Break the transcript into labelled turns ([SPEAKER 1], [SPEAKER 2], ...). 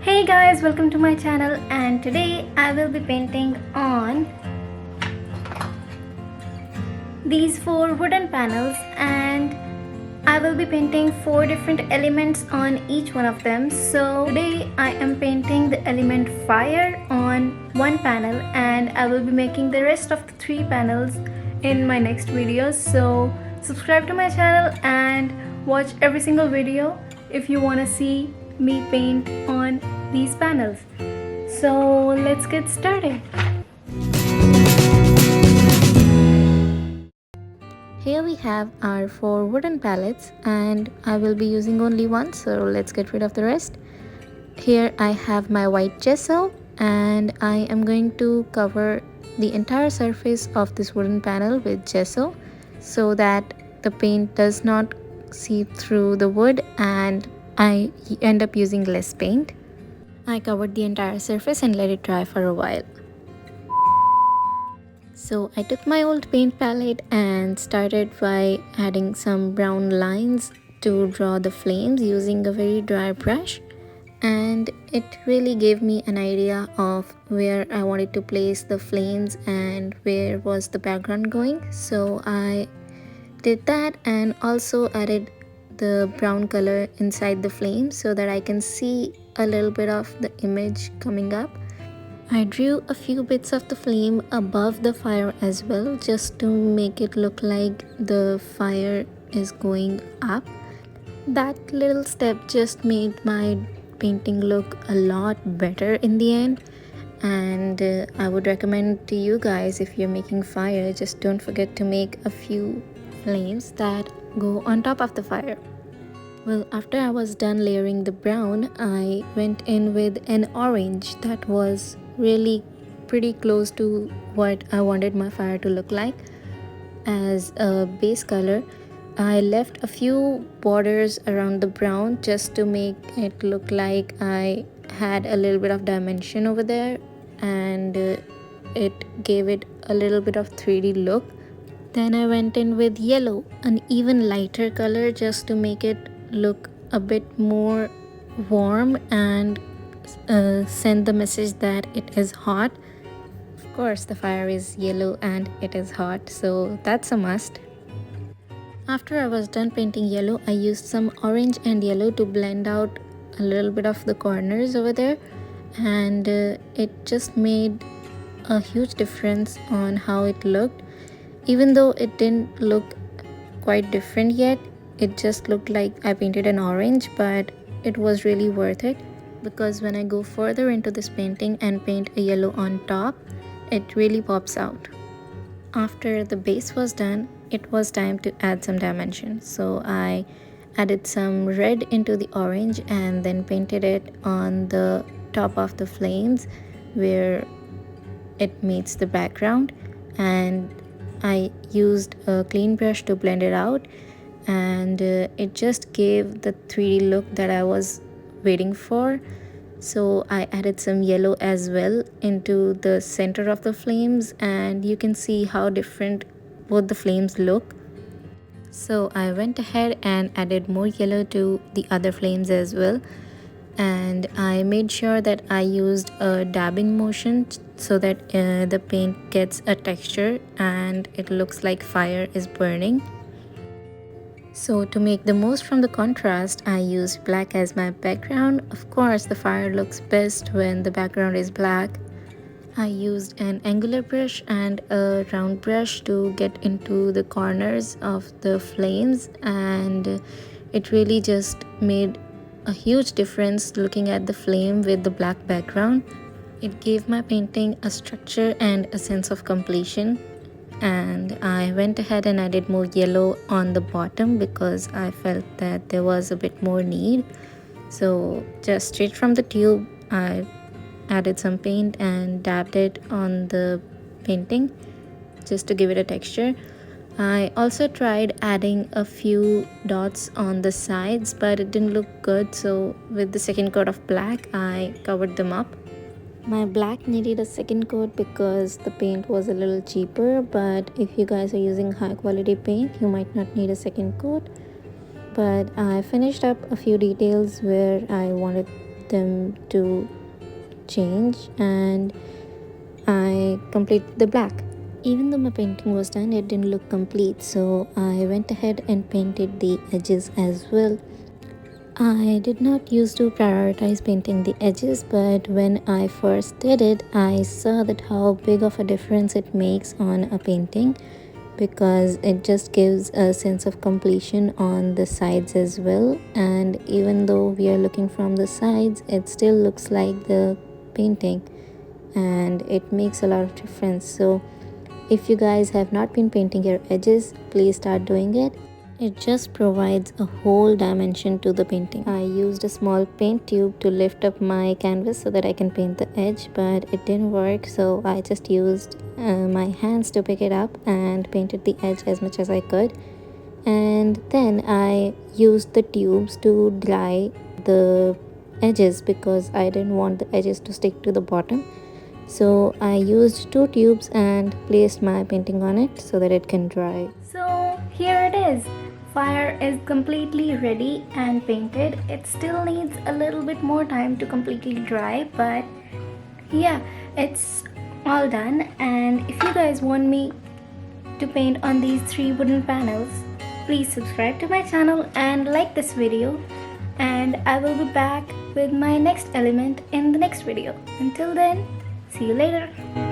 [SPEAKER 1] Hey guys, welcome to my channel, and today I will be painting on these 4 wooden panels, and I will be painting 4 different elements on each one of them. So today I am painting the element fire on one panel, and I will be making the rest of the 3 panels in my next videos. So subscribe to my channel and watch every single video if you want to see me paint on these panels. So let's get started. Here we have our 4 wooden pallets, and I will be using only one, so let's get rid of the rest. Here I have my white gesso, and I am going to cover the entire surface of this wooden panel with gesso so that the paint does not seep through the wood and I end up using less paint. I covered the entire surface and let it dry for a while. So I took my old paint palette and started by adding some brown lines to draw the flames using a very dry brush, and it really gave me an idea of where I wanted to place the flames and where was the background going. So I did that and also added the brown color inside the flame so that I can see a little bit of the image coming up. I drew a few bits of the flame above the fire as well, just to make it look like the fire is going up. That little step just made my painting look a lot better in the end, and I would recommend to you guys, if you're making fire, just don't forget to make a few flames that go on top of the fire. Well, after I was done layering the brown, I went in with an orange that was really pretty close to what I wanted my fire to look like as a base color. I left a few borders around the brown just to make it look like I had a little bit of dimension over there, and it gave it a little bit of 3D look. Then I went in with yellow, an even lighter color, just to make it look a bit more warm and send the message that it is hot. Of course, the fire is yellow and it is hot, so that's a must. After I was done painting yellow, I used some orange and yellow to blend out a little bit of the corners over there, and it just made a huge difference on how it looked. Even though it didn't look quite different yet, it just looked like I painted an orange, but it was really worth it, because when I go further into this painting and paint a yellow on top, it really pops out. After the base was done, it was time to add some dimension. So I added some red into the orange and then painted it on the top of the flames where it meets the background, and I used a clean brush to blend it out, and it just gave the 3D look that I was waiting for. So I added some yellow as well into the center of the flames, and you can see how different both the flames look. So I went ahead and added more yellow to the other flames as well, and I made sure that I used a dabbing motion so that the paint gets a texture and it looks like fire is burning. So to make the most from the contrast, I used black as my background. Of course, the fire looks best when the background is black. I used an angular brush and a round brush to get into the corners of the flames, and it really just made a huge difference looking at the flame with the black background. It gave my painting a structure and a sense of completion. And I went ahead and added more yellow on the bottom because I felt that there was a bit more need. So just straight from the tube, I added some paint and dabbed it on the painting just to give it a texture. I also tried adding a few dots on the sides, but it didn't look good, so with the second coat of black, I covered them up. My black needed a second coat because the paint was a little cheaper, but if you guys are using high quality paint, you might not need a second coat. But I finished up a few details where I wanted them to change, and I completed the black. Even though my painting was done, it didn't look complete, so I went ahead and painted the edges as well. I did not used to prioritize painting the edges, but when I first did it, I saw that how big of a difference it makes on a painting, because it just gives a sense of completion on the sides as well. And even though we are looking from the sides, it still looks like the painting, and it makes a lot of difference. So if you guys have not been painting your edges, please start doing it. It just provides a whole dimension to the painting. I used a small paint tube to lift up my canvas so that I can paint the edge, but it didn't work, so I just used my hands to pick it up and painted the edge as much as I could. And then I used the tubes to dry the edges because I didn't want the edges to stick to the bottom. So I used 2 tubes and placed my painting on it so that it can dry.
[SPEAKER 2] So here it is. Fire is completely ready and painted. It still needs a little bit more time to completely dry, but yeah, it's all done. And if you guys want me to paint on these 3 wooden panels, please subscribe to my channel and like this video, and I will be back with my next element in the next video. Until then, see you later.